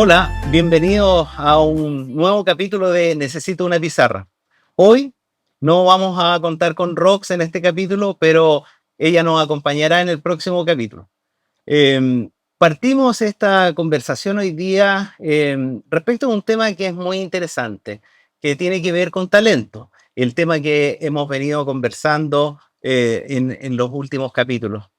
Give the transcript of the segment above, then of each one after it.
Hola, bienvenidos a un nuevo capítulo de Necesito una pizarra. Hoy no vamos a contar con Rox en este capítulo, pero ella nos acompañará en el próximo capítulo. Partimos esta conversación hoy día respecto a un tema que es muy interesante, que tiene que ver con talento, el tema que hemos venido conversando en los últimos capítulos.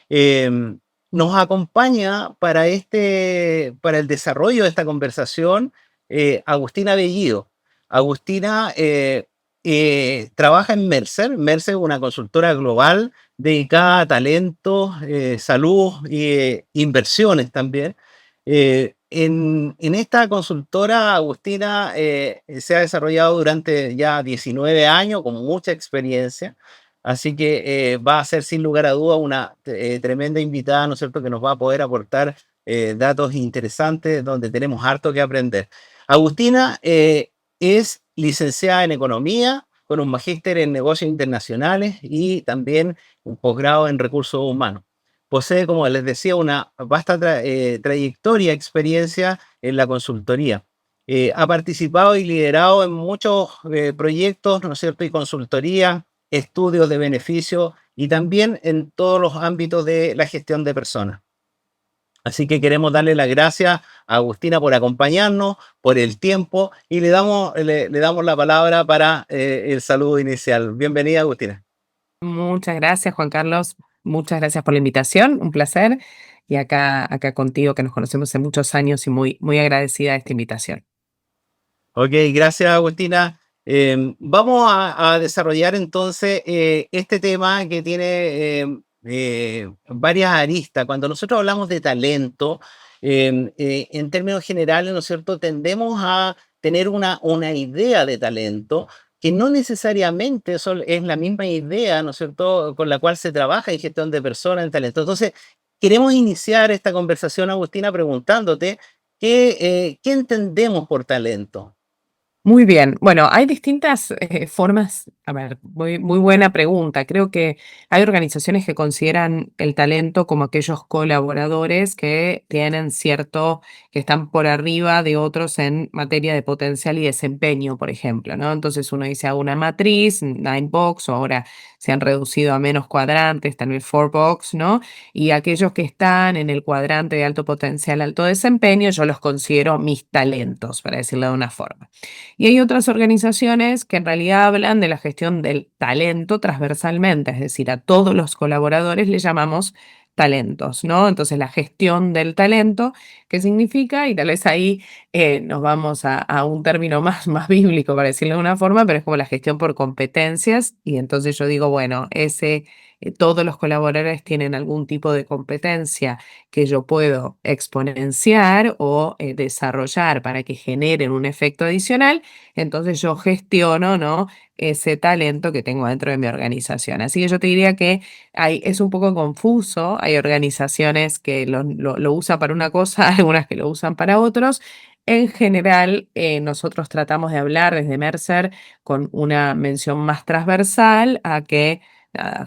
Eh, Nos acompaña para el desarrollo de esta conversación Agustina Bellido. Agustina trabaja en Mercer. Mercer es una consultora global dedicada a talento, salud e inversiones también. En esta consultora, Agustina se ha desarrollado durante ya 19 años con mucha experiencia. Así que va a ser sin lugar a duda una tremenda invitada, ¿no es cierto?, que nos va a poder aportar datos interesantes donde tenemos harto que aprender. Agustina es licenciada en Economía, con un magíster en Negocios Internacionales y también un posgrado en Recursos Humanos. Posee, como les decía, una vasta trayectoria, experiencia en la consultoría. Ha participado y liderado en muchos proyectos, ¿no es cierto?, y consultoría, estudios de beneficio y también en todos los ámbitos de la gestión de personas. Así que queremos darle las gracias a Agustina por acompañarnos, por el tiempo y le damos la palabra para el saludo inicial. Bienvenida, Agustina. Muchas gracias, Juan Carlos. Muchas gracias por la invitación, un placer. Y acá contigo, que nos conocemos hace muchos años y muy agradecida de esta invitación. Ok, gracias, Agustina. Vamos a desarrollar entonces este tema que tiene varias aristas. Cuando nosotros hablamos de talento, en términos generales, ¿no es cierto?, tendemos a tener una idea de talento que no necesariamente es la misma idea, ¿no es cierto?, con la cual se trabaja en gestión de personas, en talento. Entonces, queremos iniciar esta conversación, Agustina, preguntándote qué entendemos por talento. Muy bien. Bueno, hay distintas formas. A ver, muy buena pregunta. Creo que hay organizaciones que consideran el talento como aquellos colaboradores que tienen que están por arriba de otros en materia de potencial y desempeño, por ejemplo, ¿no? Entonces uno dice a una matriz, nine box, o ahora se han reducido a menos cuadrantes, también four box, ¿no? Y aquellos que están en el cuadrante de alto potencial, alto desempeño, yo los considero mis talentos, para decirlo de una forma. Y hay otras organizaciones que en realidad hablan de la gestión del talento transversalmente, es decir, a todos los colaboradores le llamamos talentos, ¿no? Entonces la gestión del talento, ¿qué significa? Y tal vez ahí nos vamos a un término más bíblico, para decirlo de una forma, pero es como la gestión por competencias. Y entonces yo digo, bueno, todos los colaboradores tienen algún tipo de competencia que yo puedo exponenciar o desarrollar para que generen un efecto adicional. Entonces yo gestiono, ¿no?, ese talento que tengo dentro de mi organización. Así que yo te diría que es un poco confuso. Hay organizaciones que lo usan para una cosa, algunas que lo usan para otros. En general, nosotros tratamos de hablar desde Mercer con una mención más transversal a que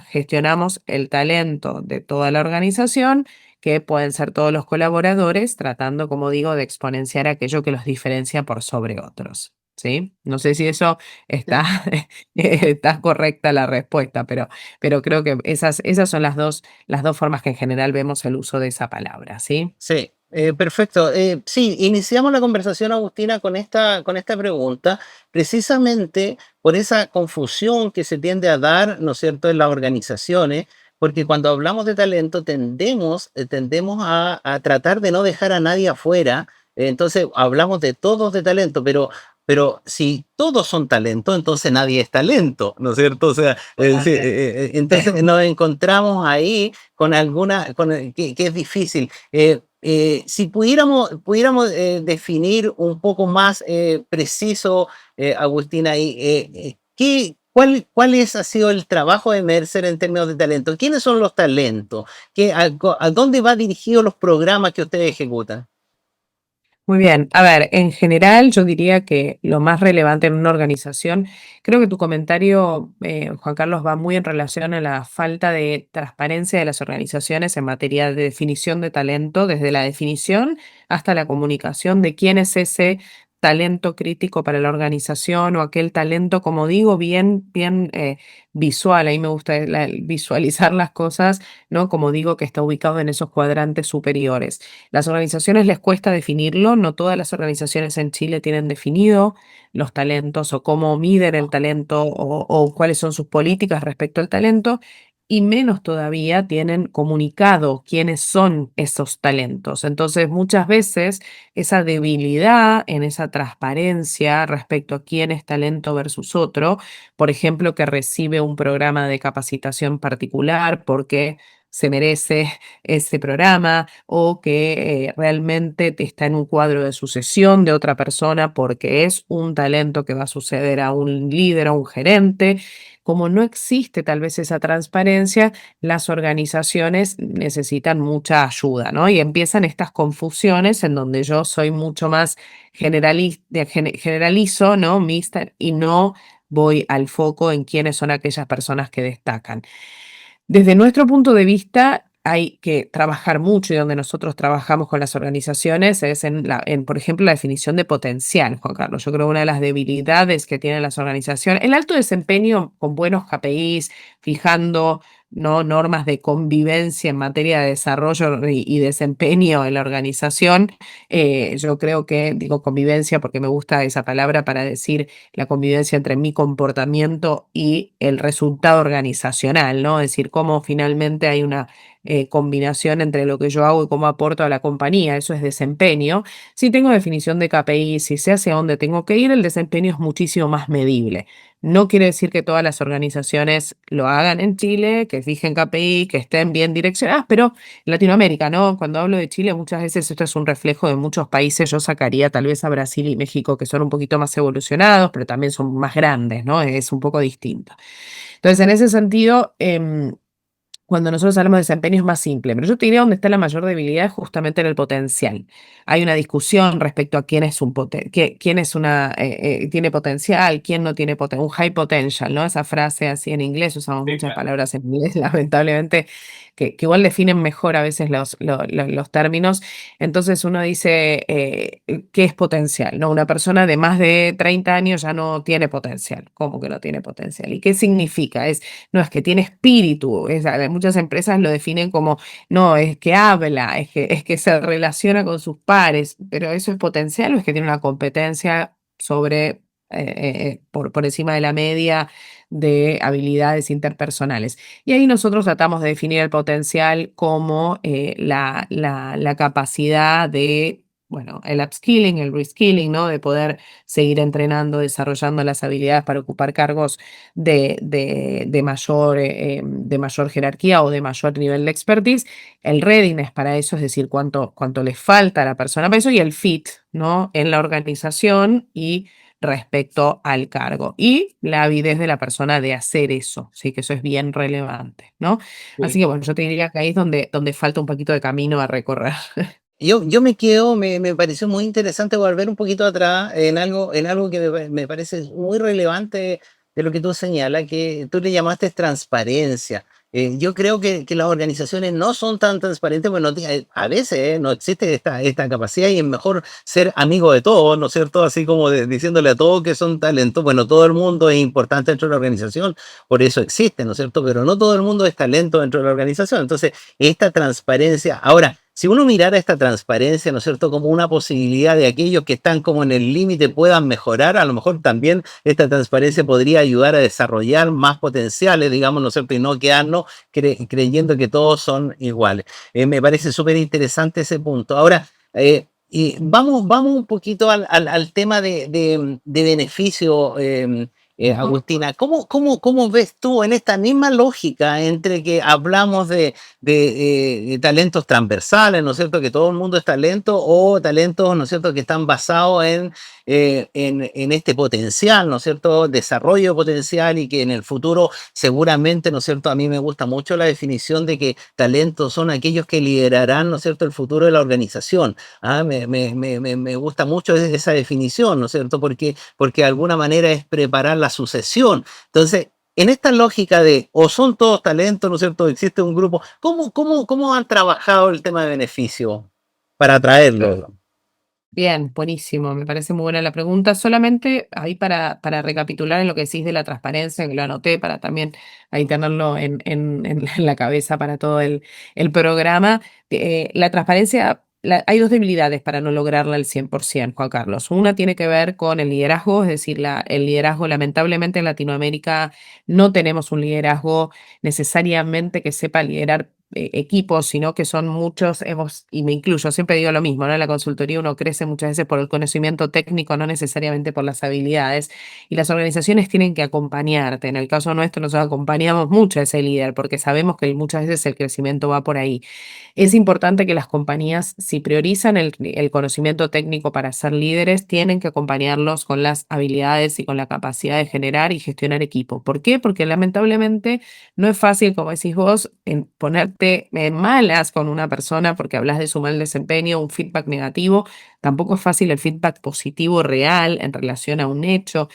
gestionamos el talento de toda la organización, que pueden ser todos los colaboradores, tratando, como digo, de exponenciar aquello que los diferencia por sobre otros. ¿Sí? No sé si eso está, está correcta la respuesta, pero creo que esas son las dos formas que en general vemos el uso de esa palabra, ¿sí? Sí, perfecto. Sí, iniciamos la conversación, Agustina, con esta pregunta, precisamente por esa confusión que se tiende a dar, ¿no es cierto?, en las organizaciones, porque cuando hablamos de talento tendemos a tratar de no dejar a nadie afuera. Entonces hablamos de todos de talento, pero si todos son talento, entonces nadie es talento, ¿no es cierto? O sea, sí, entonces nos encontramos ahí con que es difícil. Si pudiéramos definir un poco más preciso, Agustina, ha sido el trabajo de Mercer en términos de talento? ¿Quiénes son los talentos? ¿A dónde va dirigido los programas que ustedes ejecutan? Muy bien. A ver, en general yo diría que lo más relevante en una organización, creo que tu comentario, Juan Carlos, va muy en relación a la falta de transparencia de las organizaciones en materia de definición de talento, desde la definición hasta la comunicación de quién es ese talento crítico para la organización o aquel talento, como digo, bien visual. Ahí me gusta visualizar las cosas, ¿no? Como digo, que está ubicado en esos cuadrantes superiores. Las organizaciones les cuesta definirlo, no todas las organizaciones en Chile tienen definido los talentos o cómo miden el talento o cuáles son sus políticas respecto al talento, y menos todavía tienen comunicado quiénes son esos talentos. Entonces, muchas veces esa debilidad en esa transparencia respecto a quién es talento versus otro, por ejemplo, que recibe un programa de capacitación particular porque se merece ese programa o que realmente está en un cuadro de sucesión de otra persona porque es un talento que va a suceder a un líder o un gerente. Como no existe tal vez esa transparencia, las organizaciones necesitan mucha ayuda, ¿no? Y empiezan estas confusiones en donde yo soy mucho más generalizo, ¿no? Mixta, y no voy al foco en quiénes son aquellas personas que destacan. Desde nuestro punto de vista, hay que trabajar mucho y donde nosotros trabajamos con las organizaciones es por ejemplo, la definición de potencial, Juan Carlos. Yo creo que una de las debilidades que tienen las organizaciones, el alto desempeño con buenos KPIs, fijando, ¿no? Normas de convivencia en materia de desarrollo y desempeño en la organización. Yo creo que digo convivencia porque me gusta esa palabra para decir la convivencia entre mi comportamiento y el resultado organizacional, ¿no? Es decir, cómo finalmente hay una combinación entre lo que yo hago y cómo aporto a la compañía, eso es desempeño. Si tengo definición de KPI, si sé hacia dónde tengo que ir, el desempeño es muchísimo más medible. No quiere decir que todas las organizaciones lo hagan en Chile, que fijen KPI, que estén bien direccionadas, pero en Latinoamérica, ¿no? Cuando hablo de Chile, muchas veces esto es un reflejo de muchos países. Yo sacaría tal vez a Brasil y México, que son un poquito más evolucionados, pero también son más grandes, ¿no? Es un poco distinto. Entonces, en ese sentido, cuando nosotros hablamos de desempeño es más simple, pero yo te diría donde está la mayor debilidad es justamente en el potencial. Hay una discusión respecto a quién es quién es tiene potencial, quién no tiene potencial, un high potential, ¿no? Esa frase así en inglés, usamos Sí, muchas claro. palabras en inglés, lamentablemente, que igual definen mejor a veces los términos. Entonces uno dice, ¿qué es potencial? ¿No? Una persona de más de 30 años ya no tiene potencial. ¿Cómo que no tiene potencial? ¿Y qué significa? No es que tiene espíritu, muchas empresas lo definen como, no, es que habla, es que se relaciona con sus pares, pero ¿eso es potencial o es que tiene una competencia por encima de la media de habilidades interpersonales? Y ahí nosotros tratamos de definir el potencial como la capacidad de, bueno, el upskilling, el reskilling, ¿no? De poder seguir entrenando, desarrollando las habilidades para ocupar cargos de mayor jerarquía o de mayor nivel de expertise. El readiness para eso, es decir, cuánto le falta a la persona para eso, y el fit, ¿no? En la organización y respecto al cargo. Y la avidez de la persona de hacer eso, sí, que eso es bien relevante, ¿no? Así Sí. que bueno, yo te diría que ahí es donde falta un poquito de camino a recorrer. Yo me quedo, me pareció muy interesante volver un poquito atrás en algo que me parece muy relevante de lo que tú señalas, que tú le llamaste transparencia. Yo creo que las organizaciones no son tan transparentes, bueno, a veces no existe esta capacidad y es mejor ser amigo de todos, ¿no es cierto? Así como diciéndole a todos que son talentos, bueno, todo el mundo es importante dentro de la organización, por eso existe, ¿no es cierto? Pero no todo el mundo es talento dentro de la organización. Entonces, esta transparencia, ahora, si uno mirara esta transparencia, ¿no es cierto?, como una posibilidad de aquellos que están como en el límite puedan mejorar, a lo mejor también esta transparencia podría ayudar a desarrollar más potenciales, digamos, ¿no es cierto?, y no quedarnos creyendo que todos son iguales. Me parece súper interesante ese punto. Ahora, y vamos un poquito al tema de beneficio. Agustina, ¿cómo ves tú en esta misma lógica entre que hablamos de talentos transversales, ¿no es cierto? Que todo el mundo es talento o talentos, ¿no es cierto?, que están basados en este potencial, ¿no es cierto?, desarrollo potencial y que en el futuro seguramente, ¿no es cierto?, a mí me gusta mucho la definición de que talentos son aquellos que liderarán, ¿no es cierto?, el futuro de la organización. Me gusta mucho esa definición, ¿no es cierto?, porque de alguna manera es preparar la sucesión. Entonces, en esta lógica de o son todos talentos, ¿no es cierto?, existe un grupo, ¿cómo han trabajado el tema de beneficio para atraerlo? Bien, buenísimo, me parece muy buena la pregunta. Solamente ahí para recapitular en lo que decís de la transparencia, que lo anoté para también ahí tenerlo en la cabeza para todo el programa. La transparencia, hay dos debilidades para no lograrla al 100%, Juan Carlos. Una tiene que ver con el liderazgo, es decir, el liderazgo, lamentablemente en Latinoamérica no tenemos un liderazgo necesariamente que sepa liderar equipos, sino que son muchos, y me incluyo, siempre digo lo mismo, ¿no? En la consultoría uno crece muchas veces por el conocimiento técnico, no necesariamente por las habilidades, y las organizaciones tienen que acompañarte. En el caso nuestro, nosotros acompañamos mucho a ese líder, porque sabemos que muchas veces el crecimiento va por ahí. Es importante que las compañías, si priorizan el conocimiento técnico para ser líderes, tienen que acompañarlos con las habilidades y con la capacidad de generar y gestionar equipo. ¿Por qué? Porque lamentablemente no es fácil, como decís vos, en ponerte malas con una persona porque hablas de su mal desempeño, un feedback negativo. Tampoco es fácil el feedback positivo real en relación a un hecho.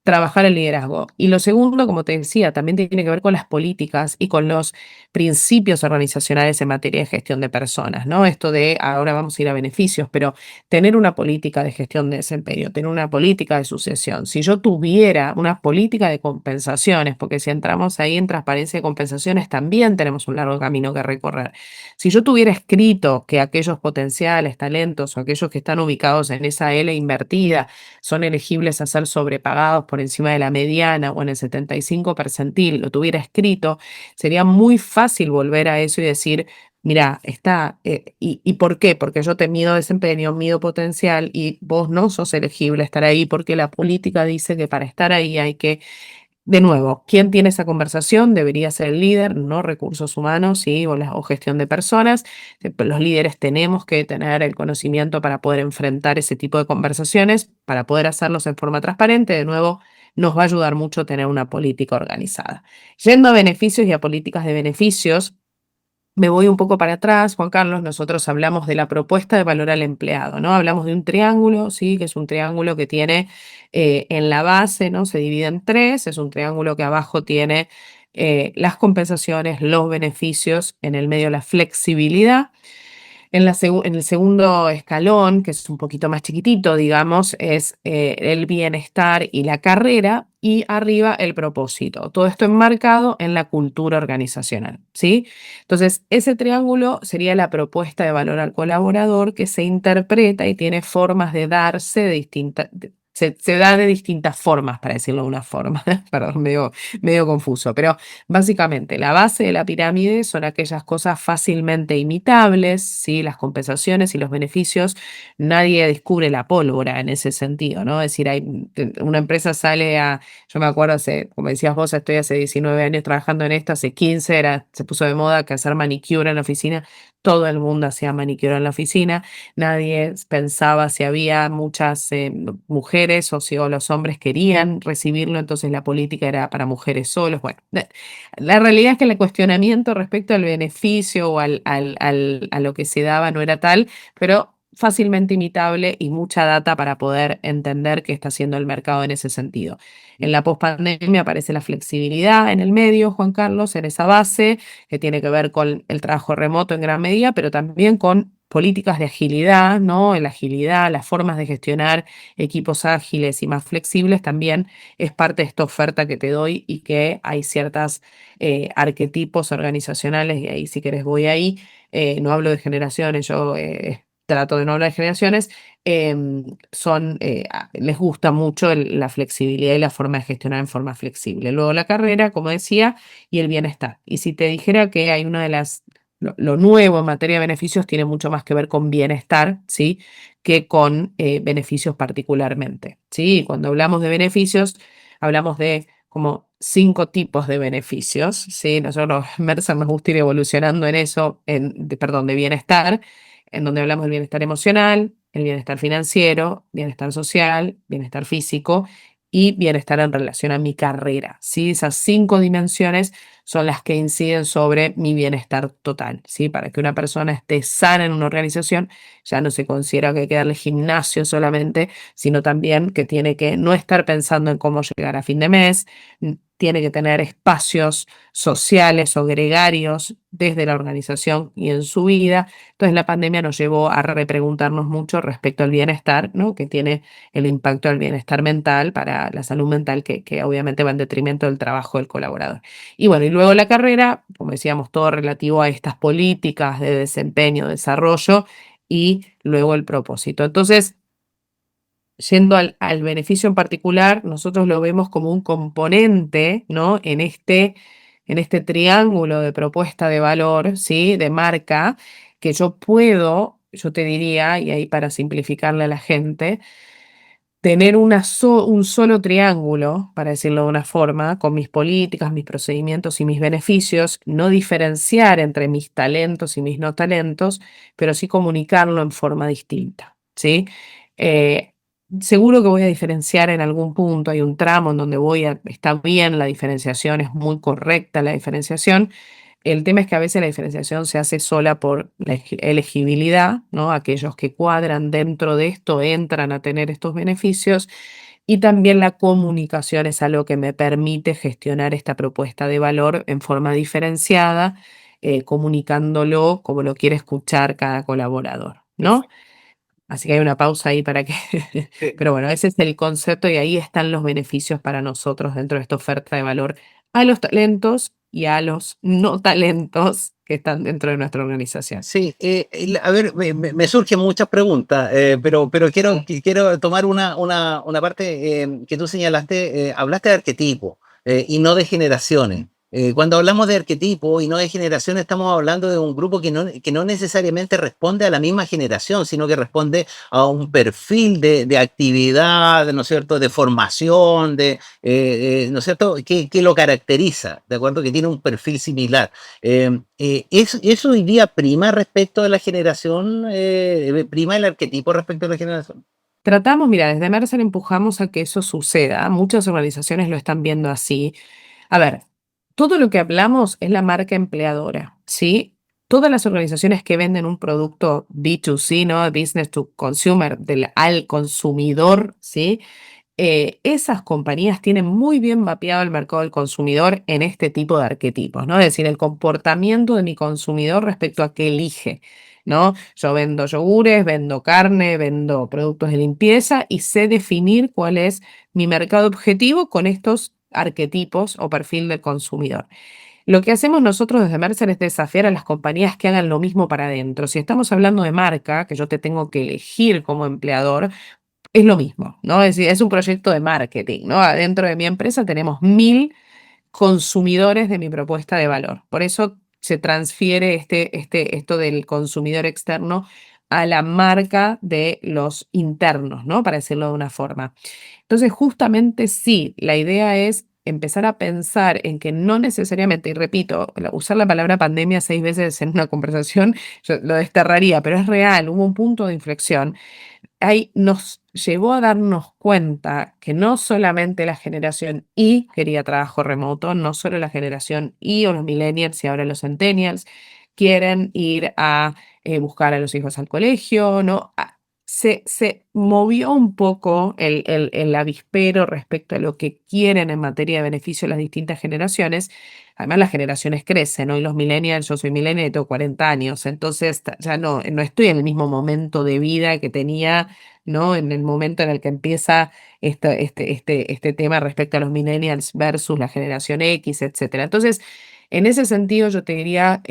Trabajar el liderazgo. Y lo segundo, como te decía, también tiene que ver con las políticas y con los principios organizacionales en materia de gestión de personas, ¿no? Esto de ahora vamos a ir a beneficios, pero tener una política de gestión de desempeño, tener una política de sucesión. Si yo tuviera una política de compensaciones, porque si entramos ahí en transparencia de compensaciones, también tenemos un largo camino que recorrer. Si yo tuviera escrito que aquellos potenciales talentos o aquellos que están ubicados en esa L invertida son elegibles a ser sobrepagados por encima de la mediana o en el 75 percentil, lo tuviera escrito, sería muy fácil volver a eso y decir, mira, está, ¿y por qué? Porque yo te mido desempeño, mido potencial y vos no sos elegible a estar ahí porque la política dice que para estar ahí hay que, de nuevo, ¿quién tiene esa conversación? Debería ser el líder, no recursos humanos, ¿sí? O gestión de personas. Los líderes tenemos que tener el conocimiento para poder enfrentar ese tipo de conversaciones, para poder hacerlos en forma transparente. De nuevo, nos va a ayudar mucho tener una política organizada. Yendo a beneficios y a políticas de beneficios, me voy un poco para atrás, Juan Carlos, nosotros hablamos de la propuesta de valor al empleado, ¿no? Hablamos de un triángulo, ¿sí? Que es un triángulo que tiene en la base, ¿no? Se divide en tres, es un triángulo que abajo tiene las compensaciones, los beneficios, en el medio la flexibilidad. En el segundo escalón, que es un poquito más chiquitito, digamos, es el bienestar y la carrera, y arriba el propósito. Todo esto enmarcado en la cultura organizacional, ¿sí? Entonces, ese triángulo sería la propuesta de valor al colaborador que se interpreta y tiene formas de darse de distintas. Se da de distintas formas, para decirlo de una forma. Perdón, medio confuso, pero básicamente, la base de la pirámide son aquellas cosas fácilmente imitables, ¿sí? Las compensaciones y los beneficios. Nadie descubre la pólvora en ese sentido, ¿no? Es decir, una empresa sale yo me acuerdo, como decías vos, estoy hace 19 años trabajando en esto, hace 15 se puso de moda que hacer manicure en la oficina. Todo el mundo hacía manicure en la oficina. Nadie pensaba si había muchas mujeres o los hombres querían recibirlo, entonces la política era para mujeres solos. Bueno, la realidad es que el cuestionamiento respecto al beneficio o a lo que se daba no era tal, pero fácilmente imitable y mucha data para poder entender qué está haciendo el mercado en ese sentido. En la pospandemia aparece la flexibilidad en el medio, Juan Carlos, en esa base que tiene que ver con el trabajo remoto en gran medida, pero también con políticas de agilidad, ¿no? La agilidad, las formas de gestionar equipos ágiles y más flexibles también es parte de esta oferta que te doy y que hay ciertas arquetipos organizacionales, y ahí si querés voy ahí, no hablo de generaciones, yo trato de no hablar de generaciones, les gusta mucho la flexibilidad y la forma de gestionar en forma flexible. Luego la carrera, como decía, y el bienestar. Y si te dijera que hay una de las, lo nuevo en materia de beneficios tiene mucho más que ver con bienestar, ¿sí? Que con beneficios particularmente, ¿sí? Cuando hablamos de beneficios, hablamos de como 5 tipos de beneficios, ¿sí? Nosotros, Mercer, nos gusta ir evolucionando en eso, perdón, de bienestar, en donde hablamos del bienestar emocional, el bienestar financiero, bienestar social, bienestar físico y bienestar en relación a mi carrera, ¿sí? Esas 5 dimensiones son las que inciden sobre mi bienestar total, ¿sí? Para que una persona esté sana en una organización, ya no se considera que hay que darle gimnasio solamente, sino también que tiene que no estar pensando en cómo llegar a fin de mes, tiene que tener espacios sociales o gregarios desde la organización y en su vida. Entonces la pandemia nos llevó a repreguntarnos mucho respecto al bienestar, ¿no? Que tiene el impacto del bienestar mental para la salud mental, que obviamente va en detrimento del trabajo del colaborador. Y bueno, y luego la carrera, como decíamos, todo relativo a estas políticas de desempeño, desarrollo y luego el propósito. Entonces, yendo al beneficio en particular, nosotros lo vemos como un componente, ¿no? En este triángulo de propuesta de valor, ¿sí? De marca, que yo te diría, y ahí para simplificarle a la gente, tener un solo triángulo, para decirlo de una forma, con mis políticas, mis procedimientos y mis beneficios, no diferenciar entre mis talentos y mis no talentos, pero sí comunicarlo en forma distinta, ¿sí? Eh, Seguro que voy a diferenciar en algún punto, hay un tramo en donde está bien la diferenciación, es muy correcta la diferenciación. El tema es que a veces la diferenciación se hace sola por la elegibilidad, ¿no? Aquellos que cuadran dentro de esto entran a tener estos beneficios y también la comunicación es algo que me permite gestionar esta propuesta de valor en forma diferenciada, comunicándolo como lo quiere escuchar cada colaborador, ¿no? Perfecto. Así que hay una pausa ahí para que... Pero bueno, ese es el concepto y ahí están los beneficios para nosotros dentro de esta oferta de valor a los talentos y a los no talentos que están dentro de nuestra organización. Sí, a ver, me surgen muchas preguntas, pero quiero tomar una parte que tú señalaste, hablaste de arquetipo y no de generaciones. Cuando hablamos de arquetipo y no de generaciones, estamos hablando de un grupo que no necesariamente responde a la misma generación, sino que responde a un perfil de actividad, ¿no es cierto?, de formación, ¿no es cierto?, que lo caracteriza, ¿de acuerdo?, que tiene un perfil similar. ¿Eso hoy día prima respecto de la generación? ¿Prima el arquetipo respecto a la generación? Tratamos, mira, desde Mercer empujamos a que eso suceda. Muchas organizaciones lo están viendo así. A ver, todo lo que hablamos es la marca empleadora, ¿sí? Todas las organizaciones que venden un producto B2C, ¿no? Business to consumer, al consumidor, ¿sí? Esas compañías tienen muy bien mapeado el mercado del consumidor en este tipo de arquetipos, ¿no? Es decir, el comportamiento de mi consumidor respecto a qué elige, ¿no? Yo vendo yogures, vendo carne, vendo productos de limpieza y sé definir cuál es mi mercado objetivo con estos arquetipos o perfil del consumidor. Lo que hacemos nosotros desde Mercer es desafiar a las compañías que hagan lo mismo para adentro. Si estamos hablando de marca, que yo te tengo que elegir como empleador, es lo mismo, ¿no? Es decir, es un proyecto de marketing, ¿no? Adentro de mi empresa tenemos 1000 consumidores de mi propuesta de valor. Por eso se transfiere esto del consumidor externo a la marca de los internos, ¿no? Para decirlo de una forma. Entonces, justamente sí, la idea es empezar a pensar en que no necesariamente, y repito, usar la palabra pandemia 6 veces en una conversación, yo lo desterraría, pero es real, hubo un punto de inflexión ahí nos llevó a darnos cuenta que no solamente la generación Y quería trabajo remoto, no solo la generación Y o los millennials y ahora los centennials quieren ir a buscar a los hijos al colegio, ¿no? Se movió un poco el avispero respecto a lo que quieren en materia de beneficio las distintas generaciones. Además, las generaciones crecen, ¿no? Y los millennials, yo soy millennial y tengo 40 años, entonces ya no estoy en el mismo momento de vida que tenía, ¿no? En el momento en el que empieza este tema respecto a los millennials versus la generación X, etcétera. Entonces, en ese sentido, yo te diría,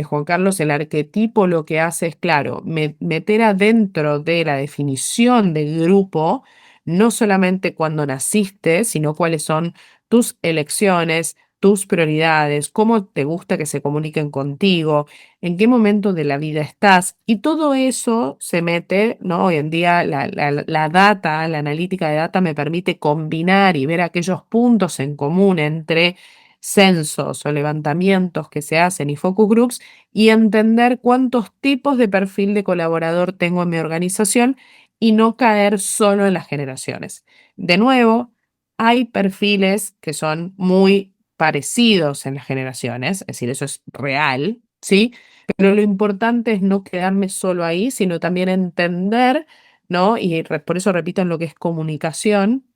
Juan Carlos, el arquetipo lo que hace es, claro, meter adentro de la definición del grupo, no solamente cuando naciste, sino cuáles son tus elecciones, tus prioridades, cómo te gusta que se comuniquen contigo, en qué momento de la vida estás. Y todo eso se mete, ¿no? Hoy en día la data, la analítica de data me permite combinar y ver aquellos puntos en común entre censos o levantamientos que se hacen y focus groups y entender cuántos tipos de perfil de colaborador tengo en mi organización y no caer solo en las generaciones. De nuevo, hay perfiles que son muy parecidos en las generaciones, es decir, eso es real, ¿sí? Pero lo importante es no quedarme solo ahí, sino también entender, ¿no? Y por eso repito en lo que es comunicación,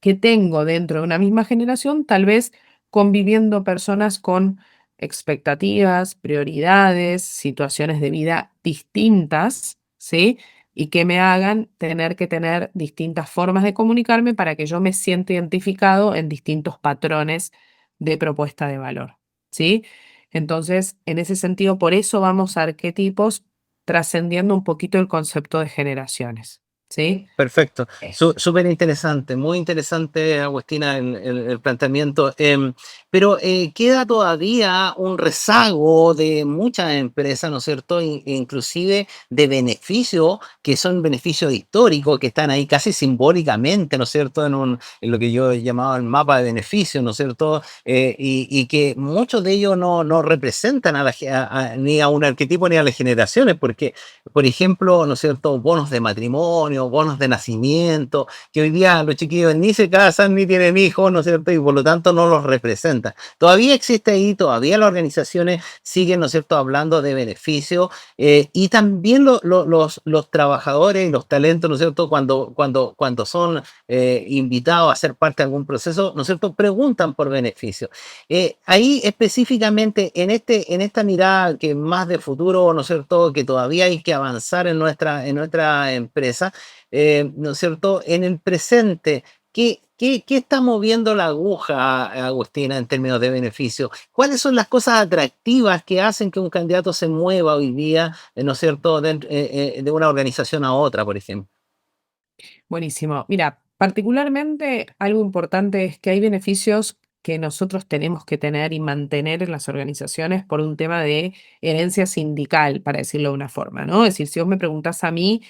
que tengo dentro de una misma generación, tal vez conviviendo personas con expectativas, prioridades, situaciones de vida distintas, ¿sí? Y que me hagan tener que tener distintas formas de comunicarme para que yo me sienta identificado en distintos patrones de propuesta de valor, ¿sí? Entonces, en ese sentido, por eso vamos a arquetipos trascendiendo un poquito el concepto de generaciones, ¿sí? Perfecto. Eso. Súper interesante, muy interesante, Agustina, el planteamiento. Pero queda todavía un rezago de muchas empresas, ¿no es cierto? Inclusive de beneficios que son beneficios históricos, que están ahí casi simbólicamente, ¿no es cierto? En lo que yo he llamado el mapa de beneficios, ¿no es cierto? Y que muchos de ellos no representan ni a un arquetipo ni a las generaciones, porque por ejemplo, ¿no es cierto? Bonos de matrimonio, bonos de nacimiento, que hoy día los chiquillos ni se casan ni tienen hijos, ¿no es cierto? Y por lo tanto no los representan. Todavía existe ahí, todavía las organizaciones siguen, ¿no es cierto?, hablando de beneficios y también los trabajadores y los talentos, ¿no es cierto?, cuando son invitados a ser parte de algún proceso, ¿no es cierto?, preguntan por beneficios. Ahí específicamente en esta mirada que más de futuro, ¿no es cierto?, que todavía hay que avanzar en nuestra empresa, ¿no es cierto?, en el presente, ¿qué está moviendo la aguja, Agustina, en términos de beneficio? ¿Cuáles son las cosas atractivas que hacen que un candidato se mueva hoy día, ¿no es cierto?, de una organización a otra, por ejemplo? Buenísimo. Mira, particularmente algo importante es que hay beneficios que nosotros tenemos que tener y mantener en las organizaciones por un tema de herencia sindical, para decirlo de una forma, ¿no? Es decir, si vos me preguntás a mí,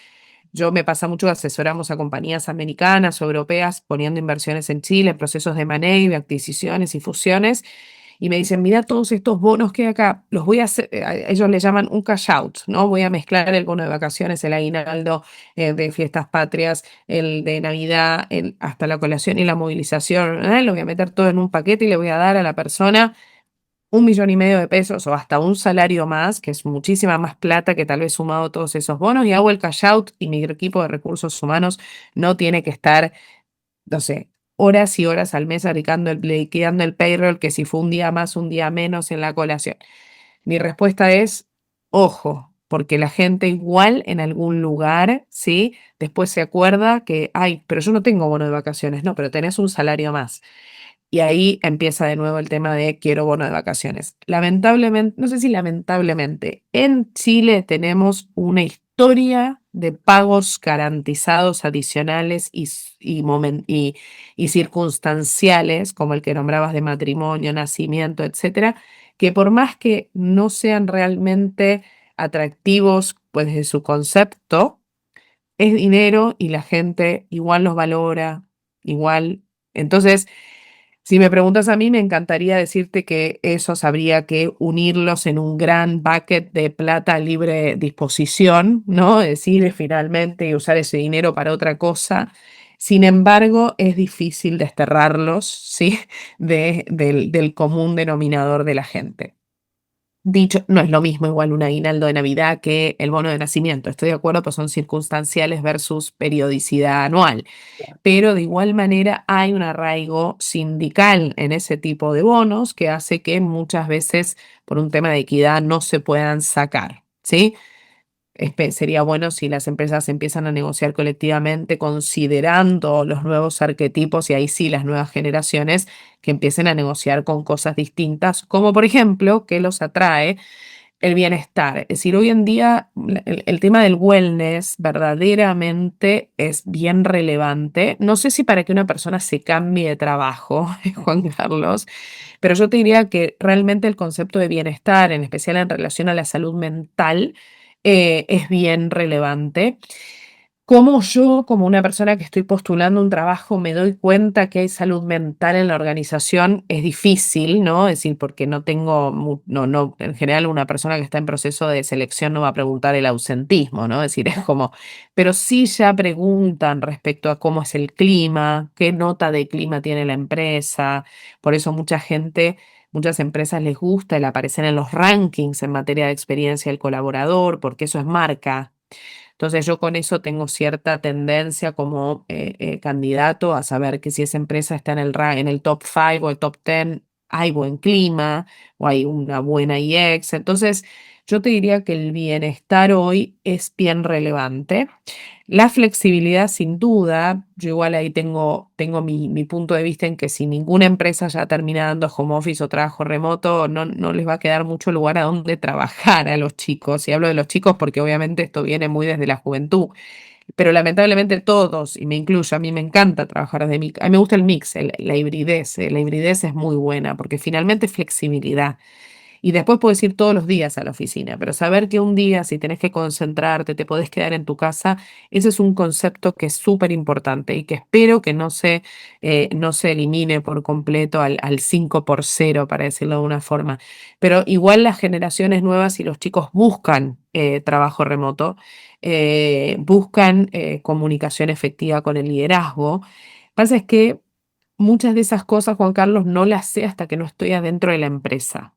yo me pasa mucho que asesoramos a compañías americanas o europeas poniendo inversiones en Chile, procesos de manejo, adquisiciones y fusiones, y me dicen, mira todos estos bonos que hay acá, los voy a hacer, ellos le llaman un cash out, ¿no? Voy a mezclar el bono de vacaciones, el aguinaldo de fiestas patrias, el de Navidad, hasta la colación y la movilización, ¿eh? Lo voy a meter todo en un paquete y le voy a dar a la persona 1,5 millones de pesos o hasta un salario más, que es muchísima más plata que tal vez sumado todos esos bonos, y hago el cash out y mi equipo de recursos humanos no tiene que estar, no sé, horas y horas al mes liquidando el payroll, que si fue un día más, un día menos en la colación. Mi respuesta es, ojo, porque la gente igual en algún lugar, ¿sí? Después se acuerda que, ay, pero yo no tengo bono de vacaciones, no, pero tenés un salario más. Y ahí empieza de nuevo el tema de quiero bono de vacaciones. Lamentablemente, no sé si lamentablemente, en Chile tenemos una historia de pagos garantizados adicionales y circunstanciales, como el que nombrabas de matrimonio, nacimiento, etcétera, que por más que no sean realmente atractivos, pues desde su concepto, es dinero y la gente igual los valora, igual. Entonces, si me preguntas a mí, me encantaría decirte que esos habría que unirlos en un gran bucket de plata a libre disposición, ¿no? Es decir, finalmente y usar ese dinero para otra cosa. Sin embargo, es difícil desterrarlos, ¿sí? Del común denominador de la gente. Dicho, no es lo mismo igual un aguinaldo de Navidad que el bono de nacimiento. Estoy de acuerdo, pues son circunstanciales versus periodicidad anual, pero de igual manera hay un arraigo sindical en ese tipo de bonos que hace que muchas veces por un tema de equidad no se puedan sacar, ¿sí? Sería bueno si las empresas empiezan a negociar colectivamente considerando los nuevos arquetipos y ahí sí las nuevas generaciones que empiecen a negociar con cosas distintas, como por ejemplo que los atrae el bienestar. Es decir, hoy en día el tema del wellness verdaderamente es bien relevante. No sé si para que una persona se cambie de trabajo, Juan Carlos, pero yo te diría que realmente el concepto de bienestar, en especial en relación a la salud mental, es bien relevante. Cómo yo, como una persona que estoy postulando un trabajo, me doy cuenta que hay salud mental en la organización, es difícil, ¿no? Es decir, porque no tengo, no, en general una persona que está en proceso de selección no va a preguntar el ausentismo, ¿no? Es decir, es como, pero sí ya preguntan respecto a cómo es el clima, qué nota de clima tiene la empresa. Por eso muchas empresas les gusta el aparecer en los rankings en materia de experiencia del colaborador, porque eso es marca. Entonces yo con eso tengo cierta tendencia como candidato a saber que si esa empresa está en el top 5 o el top 10, hay buen clima o hay una buena IX. Entonces yo te diría que el bienestar hoy es bien relevante. La flexibilidad, sin duda, yo igual ahí tengo mi punto de vista en que si ninguna empresa ya termina dando home office o trabajo remoto, no les va a quedar mucho lugar a donde trabajar a los chicos. Y hablo de los chicos porque obviamente esto viene muy desde la juventud, pero lamentablemente todos, y me incluyo, a mí me encanta trabajar desde mi... A mí me gusta el mix, la hibridez es muy buena porque finalmente es flexibilidad. Y después puedes ir todos los días a la oficina, pero saber que un día, si tenés que concentrarte, te podés quedar en tu casa, ese es un concepto que es súper importante y que espero que no se elimine por completo al 5 por 0, para decirlo de una forma. Pero igual las generaciones nuevas y los chicos buscan trabajo remoto, buscan comunicación efectiva con el liderazgo. Pasa es que muchas de esas cosas, Juan Carlos, no las sé hasta que no estoy adentro de la empresa.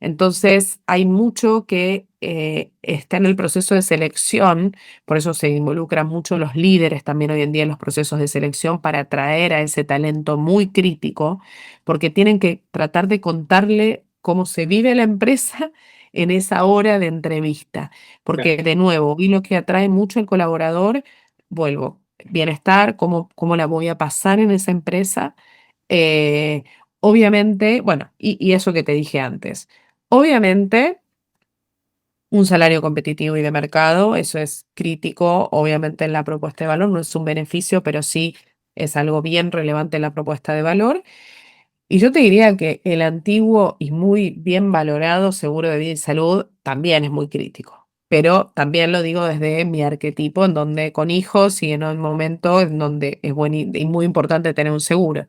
Entonces, hay mucho que está en el proceso de selección, por eso se involucran mucho los líderes también hoy en día en los procesos de selección para atraer a ese talento muy crítico, porque tienen que tratar de contarle cómo se vive la empresa en esa hora de entrevista, porque de nuevo, y lo que atrae mucho al colaborador, vuelvo, bienestar, cómo la voy a pasar en esa empresa. eh, Obviamente, bueno, y eso que te dije antes. Obviamente, un salario competitivo y de mercado, eso es crítico, obviamente en la propuesta de valor, no es un beneficio, pero sí es algo bien relevante en la propuesta de valor. Y yo te diría que el antiguo y muy bien valorado seguro de vida y salud también es muy crítico. Pero también lo digo desde mi arquetipo, en donde con hijos y en un momento en donde es y muy importante tener un seguro.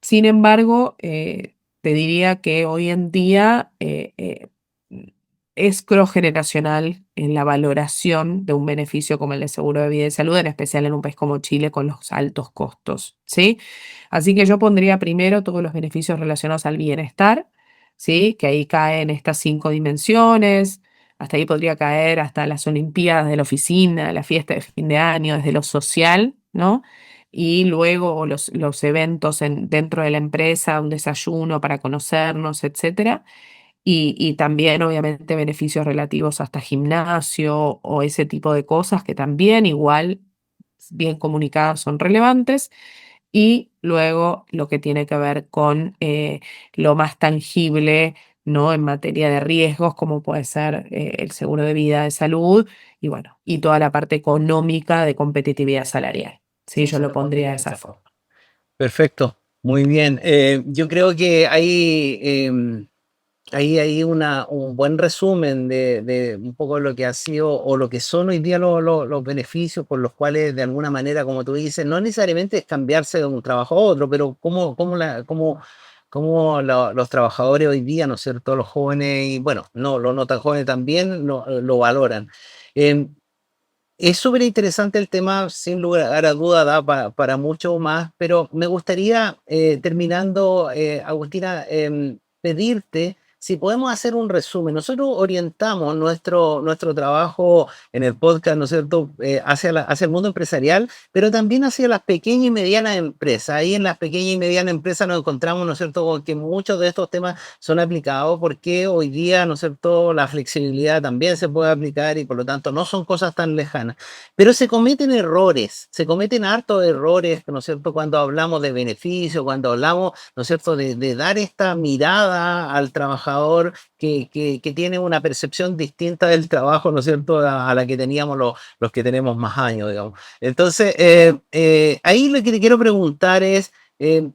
Sin embargo, te diría que hoy en día mm, es cross-generacional en la valoración de un beneficio como el de seguro de vida y salud, en especial en un país como Chile con los altos costos, ¿sí? Así que yo pondría primero todos los beneficios relacionados al bienestar, ¿sí? Que ahí caen estas 5 dimensiones, hasta ahí podría caer hasta las olimpiadas de la oficina, la fiesta de fin de año, desde lo social, ¿no? Y luego los eventos dentro de la empresa, un desayuno para conocernos, etcétera. Y también, obviamente, beneficios relativos hasta gimnasio o ese tipo de cosas que también igual, bien comunicadas, son relevantes. Y luego lo que tiene que ver con lo más tangible, ¿no? En materia de riesgos, como puede ser el seguro de vida, de salud, y bueno, y toda la parte económica de competitividad salarial. Sí, yo lo pondría de esa forma. Perfecto, muy bien. Yo creo que ahí hay un buen resumen de un poco lo que ha sido o lo que son hoy día los beneficios por los cuales de alguna manera, como tú dices, no necesariamente es cambiarse de un trabajo a otro, pero cómo los trabajadores hoy día, ¿no es cierto?, los jóvenes y bueno, no, los no tan jóvenes también lo valoran. Em, es súper interesante el tema, sin lugar a duda, da para mucho más, pero me gustaría, terminando, Agustina, pedirte si podemos hacer un resumen. Nosotros orientamos nuestro trabajo en el podcast, ¿no es cierto?, hacia el mundo empresarial, pero también hacia las pequeñas y medianas empresas. Ahí en las pequeñas y medianas empresas nos encontramos, ¿no es cierto?, con que muchos de estos temas son aplicados porque hoy día, ¿no es cierto?, la flexibilidad también se puede aplicar y por lo tanto no son cosas tan lejanas. Pero se cometen errores, se cometen hartos errores, ¿no es cierto?, cuando hablamos de beneficio, cuando hablamos, ¿no es cierto?, de dar esta mirada al trabajador trabajador que tiene una percepción distinta del trabajo, ¿no es cierto?, a la que teníamos los que tenemos más años, digamos. Entonces, ahí lo que te quiero preguntar es,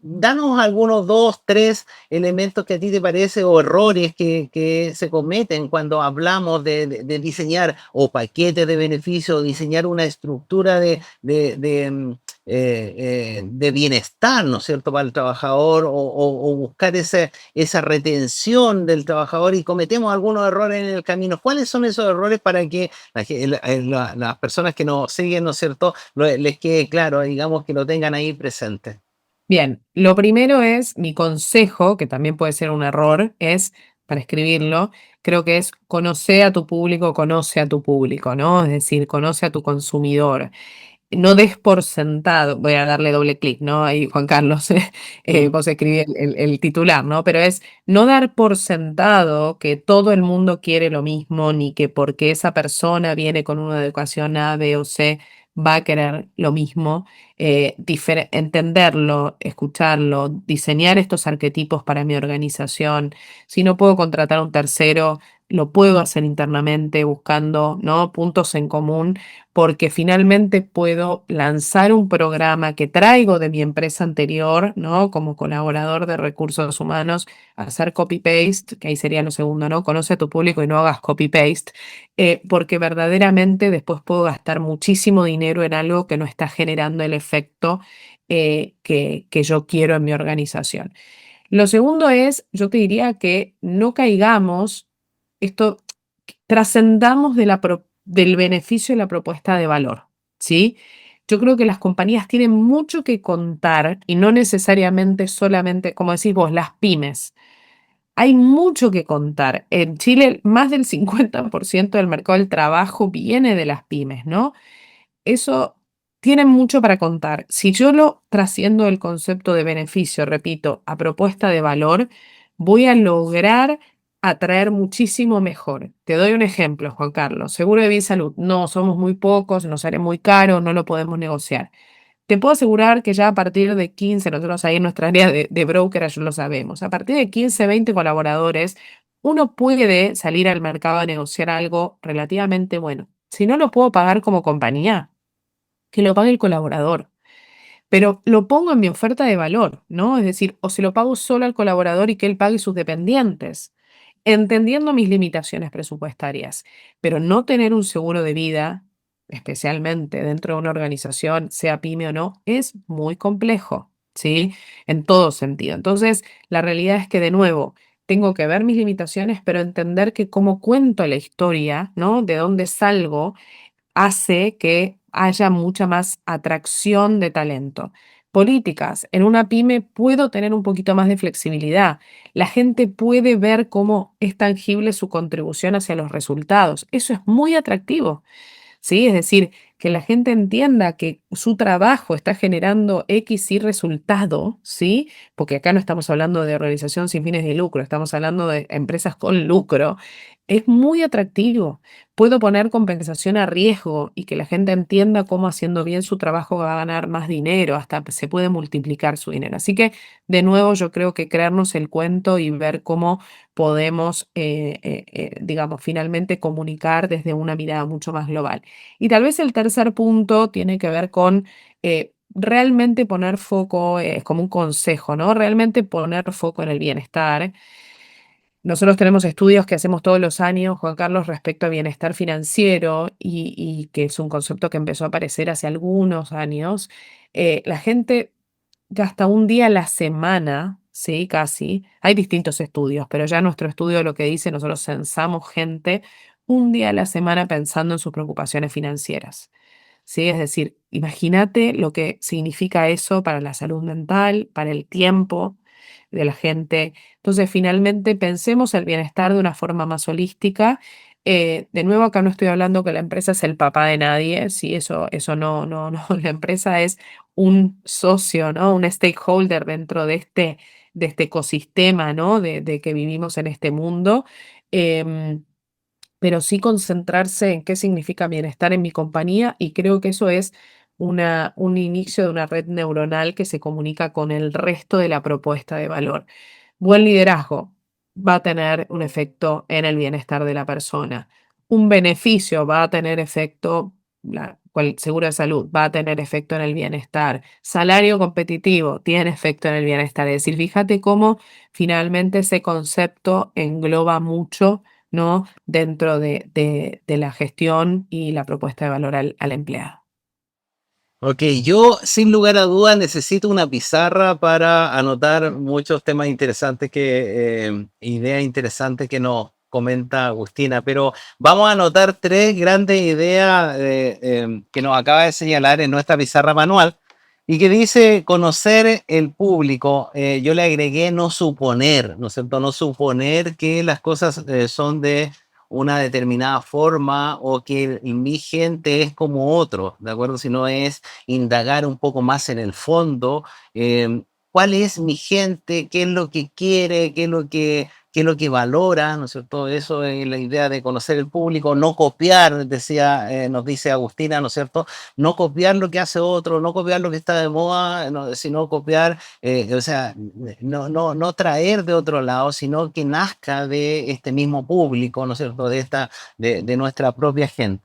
danos algunos dos, tres elementos que a ti te parece o errores que se cometen cuando hablamos de diseñar o paquetes de beneficios, diseñar una estructura de bienestar, ¿no es cierto?, para el trabajador o buscar esa retención del trabajador y cometemos algunos errores en el camino. ¿Cuáles son esos errores para que las personas que nos siguen, ¿no es cierto?, les quede claro, digamos, que lo tengan ahí presente? Bien, lo primero es mi consejo, que también puede ser un error, es, para escribirlo, creo que es conoce a tu público, ¿no? Es decir, conoce a tu consumidor. No des por sentado, voy a darle doble clic, ¿no? Ahí, Juan Carlos, Mm. vos escribí el titular, ¿no? Pero es no dar por sentado que todo el mundo quiere lo mismo, ni que porque esa persona viene con una educación A, B o C, va a querer lo mismo. Entenderlo, escucharlo, diseñar estos arquetipos para mi organización. Si no puedo contratar a un tercero, lo puedo hacer internamente buscando, ¿no?, puntos en común, porque finalmente puedo lanzar un programa que traigo de mi empresa anterior, ¿no? Como colaborador de recursos humanos, hacer copy-paste, que ahí sería lo segundo, ¿no? Conoce a tu público y no hagas copy-paste, porque verdaderamente después puedo gastar muchísimo dinero en algo que no está generando el efecto que yo quiero en mi organización. Lo segundo es, yo te diría que no caigamos, esto, trascendamos del beneficio de la propuesta de valor, ¿sí? Yo creo que las compañías tienen mucho que contar y no necesariamente solamente, como decís vos, las pymes. Hay mucho que contar. En Chile, más del 50% del mercado del trabajo viene de las pymes, ¿no? Eso tiene mucho para contar. Si yo lo trasciendo el concepto de beneficio, repito, a propuesta de valor, voy a lograr atraer muchísimo mejor. Te doy un ejemplo, Juan Carlos. Seguro de vida y salud. No, somos muy pocos, nos sale muy caro, no lo podemos negociar. Te puedo asegurar que ya a partir de 15, nosotros ahí en nuestra área de broker ya lo sabemos, a partir de 15, 20 colaboradores, uno puede salir al mercado a negociar algo relativamente bueno. Si no lo puedo pagar como compañía, que lo pague el colaborador, pero lo pongo en mi oferta de valor, ¿no? Es decir, o se lo pago solo al colaborador y que él pague sus dependientes, entendiendo mis limitaciones presupuestarias, pero no tener un seguro de vida, especialmente dentro de una organización, sea pyme o no, es muy complejo, ¿sí? En todo sentido. Entonces, la realidad es que, de nuevo, tengo que ver mis limitaciones, pero entender que como cuento la historia, ¿no? De dónde salgo, hace que haya mucha más atracción de talento. Políticas. En una pyme puedo tener un poquito más de flexibilidad. La gente puede ver cómo es tangible su contribución hacia los resultados. Eso es muy atractivo. ¿Sí? Es decir, que la gente entienda que su trabajo está generando X y resultado, ¿sí? Porque acá no estamos hablando de organización sin fines de lucro, estamos hablando de empresas con lucro. Es muy atractivo. Puedo poner compensación a riesgo y que la gente entienda cómo haciendo bien su trabajo va a ganar más dinero, hasta se puede multiplicar su dinero. Así que, de nuevo, yo creo que crearnos el cuento y ver cómo podemos, digamos, finalmente comunicar desde una mirada mucho más global. Y tal vez el tercer punto tiene que ver con realmente poner foco, es como un consejo, ¿no? Realmente poner foco en el bienestar. Nosotros tenemos estudios que hacemos todos los años, Juan Carlos, respecto a bienestar financiero y que es un concepto que empezó a aparecer hace algunos años. La gente gasta un día a la semana, sí, casi. Hay distintos estudios, pero ya nuestro estudio lo que dice, nosotros censamos gente un día a la semana pensando en sus preocupaciones financieras. ¿Sí? Es decir, imagínate lo que significa eso para la salud mental, para el tiempo de la gente. Entonces, finalmente, pensemos el bienestar de una forma más holística. De nuevo, acá no estoy hablando que la empresa es el papá de nadie, sí, eso no, no, no. La empresa es un socio, ¿no? Un stakeholder dentro de este ecosistema, ¿no? De que vivimos en este mundo. Em, pero sí concentrarse en qué significa bienestar en mi compañía y creo que eso es un inicio de una red neuronal que se comunica con el resto de la propuesta de valor. Buen liderazgo. va a tener un efecto en el bienestar de la persona. Un beneficio va a tener efecto, seguro de salud va a tener efecto en el bienestar. Salario competitivo tiene efecto en el bienestar. Es decir, fíjate cómo finalmente ese concepto engloba mucho, ¿no? Dentro de la gestión y la propuesta de valor al empleado. Ok, yo sin lugar a dudas necesito una pizarra para anotar muchos temas interesantes ideas interesantes que nos comenta Agustina, pero vamos a anotar tres grandes ideas que nos acaba de señalar en nuestra pizarra manual y que dice conocer el público. Yo le agregué no suponer, ¿no es cierto? No suponer que las cosas son de una determinada forma o que mi gente es como otro, ¿de acuerdo? Sino es indagar un poco más en el fondo, cuál es mi gente, qué es lo que quiere, qué es lo que valora, ¿no es cierto? Eso es la idea de conocer el público, no copiar, nos dice Agustina, ¿no es cierto? No copiar lo que hace otro, no copiar lo que está de moda, no, sino copiar, o sea, no traer de otro lado, sino que nazca de este mismo público, ¿no es cierto? De nuestra propia gente.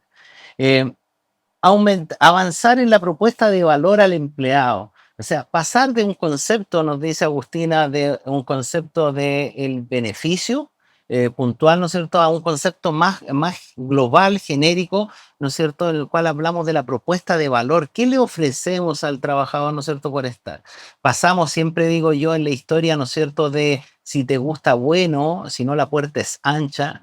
Eh, Avanzar en la propuesta de valor al empleado. O sea, pasar de un concepto, nos dice Agustina, de un concepto de el beneficio puntual, ¿no es cierto?, a un concepto más global, genérico, ¿no es cierto?, en el cual hablamos de la propuesta de valor. ¿Qué le ofrecemos al trabajador, ¿no es cierto?, por estar? Pasamos, siempre digo yo, en la historia, ¿no es cierto?, de si te gusta, bueno, si no, la puerta es ancha,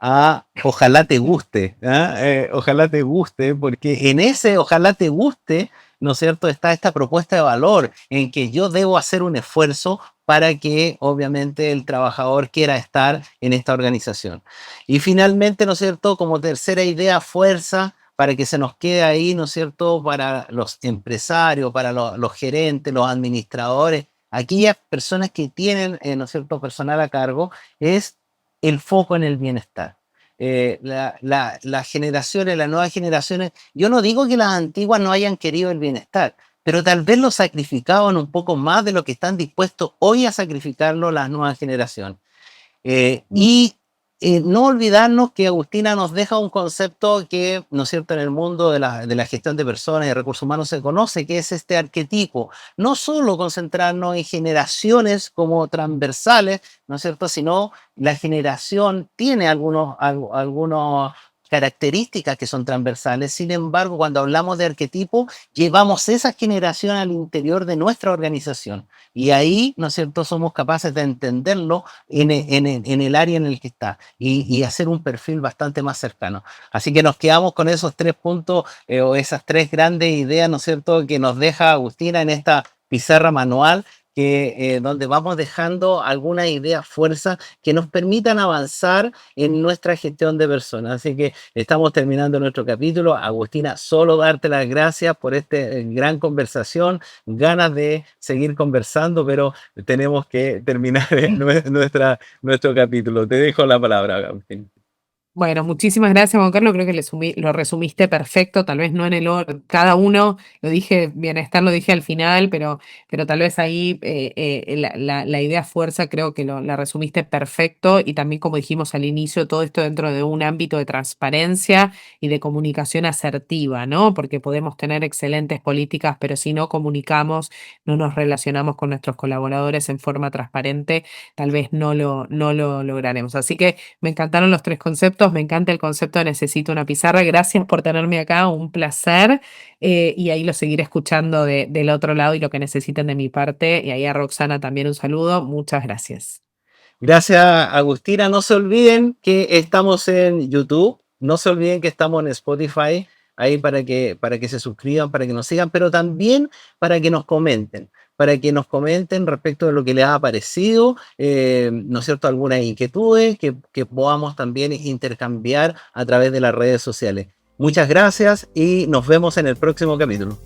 ¿ah? Ojalá te guste, ¿ah? Ojalá te guste, porque en ese ojalá te guste, ¿no es cierto?, está esta propuesta de valor en que yo debo hacer un esfuerzo para que obviamente el trabajador quiera estar en esta organización. Y finalmente, ¿no es cierto?, como tercera idea, fuerza para que se nos quede ahí, ¿no es cierto?, para los empresarios, para los gerentes, los administradores, aquellas personas que tienen, ¿no es cierto?, personal a cargo, es el foco en el bienestar. Las generaciones, las nuevas generaciones, yo no digo que las antiguas no hayan querido el bienestar, pero tal vez lo sacrificaban un poco más de lo que están dispuestos hoy a sacrificarlo las nuevas generaciones. Y no olvidarnos que Agustina nos deja un concepto que, ¿no es cierto?, en el mundo de la gestión de personas y de recursos humanos se conoce, que es este arquetipo. No solo concentrarnos en generaciones como transversales, ¿no es cierto?, sino la generación tiene algunos características que son transversales. Sin embargo, cuando hablamos de arquetipo, llevamos esa generación al interior de nuestra organización. Y ahí, ¿no es cierto?, somos capaces de entenderlo en el área en el que está y hacer un perfil bastante más cercano. Así que nos quedamos con esos tres puntos o esas tres grandes ideas, ¿no es cierto?, que nos deja Agustina en esta pizarra manual, donde vamos dejando algunas ideas fuerza que nos permitan avanzar en nuestra gestión de personas. Así que estamos terminando nuestro capítulo. Agustina, solo darte las gracias por esta gran conversación, ganas de seguir conversando, pero tenemos que terminar nuestro capítulo. Te dejo la palabra, Agustín. Bueno, muchísimas gracias, Juan Carlos. Creo que lo resumiste perfecto, tal vez no en el orden, cada uno, lo dije, bienestar lo dije al final, pero tal vez ahí la idea fuerza creo que la resumiste perfecto y también como dijimos al inicio, todo esto dentro de un ámbito de transparencia y de comunicación asertiva, ¿no? Porque podemos tener excelentes políticas, pero si no comunicamos, no nos relacionamos con nuestros colaboradores en forma transparente, tal vez no lo lograremos. Así que me encantaron los tres conceptos, me encanta el concepto de necesito una pizarra. Gracias por tenerme acá, un placer. Y ahí lo seguiré escuchando del otro lado y lo que necesiten de mi parte. Y ahí a Roxana también un saludo. Muchas gracias. Gracias, Agustina. No se olviden que estamos en YouTube, no se olviden que estamos en Spotify, ahí para que se suscriban, para que nos sigan, pero también para que nos comenten respecto de lo que les ha parecido, ¿no es cierto?, algunas inquietudes que podamos también intercambiar a través de las redes sociales. Muchas gracias y nos vemos en el próximo capítulo.